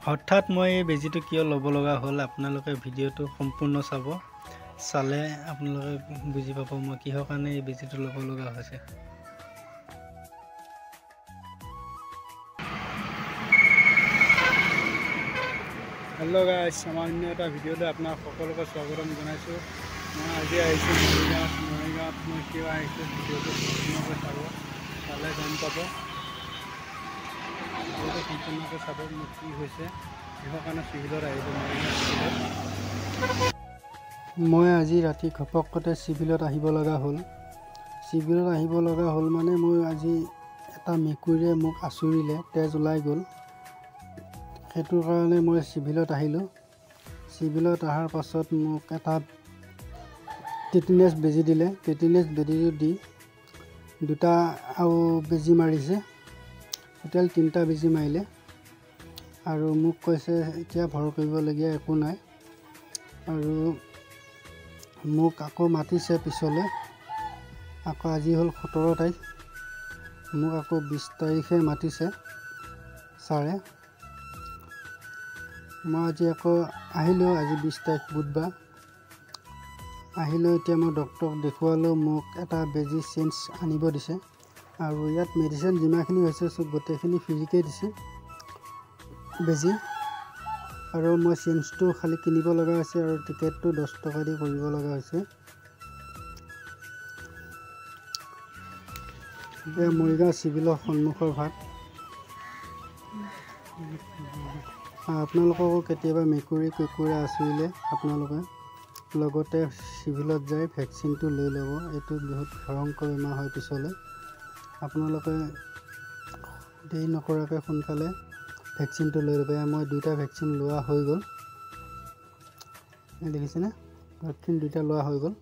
হঠাৎ মই এই বেজীটো কিয় ল'ব লগা হ'ল আপোনালোকে ভিডিঅ'টো সম্পূৰ্ণ চাব চালে আপোনালোকে বুজি পাব মই কিহৰ কাৰণে এই বেজীটো ল'ব লগা হৈছে। হেল্ল' গাইছ, আমাৰ অন্য এটা ভিডিঅ'লৈ আপোনাক সকলোকে স্বাগতম জনাইছোঁ। মই আজি আহিছোঁ মৰিগাঁৱত মই কিয় আহিছোঁ ভিডিঅ'টো সম্পূৰ্ণকৈ চাব, চালে গম পাব। ভিডিঅ'টো সম্পূৰ্ণকৈ চাব মোৰ কি হৈছে, কিহৰ কাৰণে চিভিলত আহিলোঁ মৰিগাঁও চিভিলত। মই আজি ৰাতি ঘপকতে চিভিলত আহিব লগা হ'ল। চিভিলত আহিব লগা হ'ল মানে মই আজি এটা মেকুৰীয়ে মোক আঁচুৰিলে, তেজ ওলাই গ'ল। সেইটো কাৰণে মই চিভিলত আহিলোঁ। চিভিলত অহাৰ পাছত মোক এটা টিটেনাছ বেজী দিলে। টিটেনাছ বেজীটো দি দুটা আৰু বেজী মাৰিছে, টোটেল 3টা বেজী মাৰিলে। আৰু মোক কৈছে এতিয়া ভয় কৰিবলগীয়া একো নাই। আৰু মোক আকৌ মাতিছে পিছলৈ। আকৌ আজি হ'ল 17 তাৰিখ, মোক আকৌ 20 তাৰিখে মাতিছে ছাৰে। মই আজি আকৌ আহিলোঁ, আজি 20 তাৰিখ বুধবাৰ আহিলোঁ। এতিয়া মই ডক্টৰক দেখুৱালোঁ, মোক এটা বেজী চেঞ্জ আনিব দিছে। আৰু ইয়াত মেডিচিন যিমানখিনি হৈছে চব গোটেইখিনি ফ্ৰীকৈ দিছে বেজী। আৰু মই চেঞ্জটো খালি কিনিব লগা হৈছে আৰু টিকেটটো 10 টকা দি কৰিব লগা হৈছে। এয়া মৰিগাঁও চিভিলৰ সন্মুখৰ ভাগ। আপোনালোককো কেতিয়াবা মেকুৰী কুকুৰে আঁচুৰিলে আপোনালোকে লগতে চিভিলত যাই ভেকচিনটো লৈ ল'ব। এইটো বহুত ভয়ংকৰ বেমাৰ হয় পিছলৈ। আপোনালোকে দেৰি নকৰাকৈ সোনকালে ভেকচিনটো লৈ ল'ব। মই 2টা ভেকচিন লোৱা হৈ গ'ল, দেখিছেনে? ভেকচিন 2টা লোৱা হৈ গ'ল,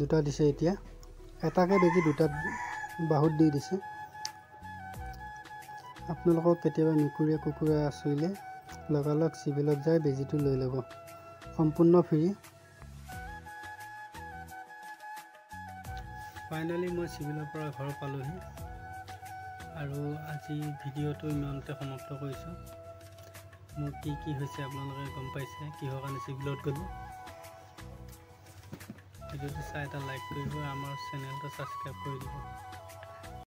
2টা দিছে। এতিয়া এটাকে বেজী 2টা বাহুত দি দিছে। আপোনালোকক কেতিয়াবা মেকুৰীয়ে কুকুৰে আঁচুৰিলে লগালগ চিভিলত যাই বেজীটো লৈ ল'ব, সম্পূৰ্ণ ফ্ৰী। ফাইনেলি মই চিভিলৰ পৰা ঘৰ পালোহি আৰু আজি ভিডিঅ'টো ইমানতে সমাপ্ত কৰিছোঁ। মোৰ কি হৈছে আপোনালোকে গম পাইছে, কিহৰ কাৰণে চিভিলত গ'লোঁ। ভিডিঅ'টো চাই এটা লাইক কৰিব, আমাৰ চেনেলটো ছাবস্ক্ৰাইব কৰি দিব।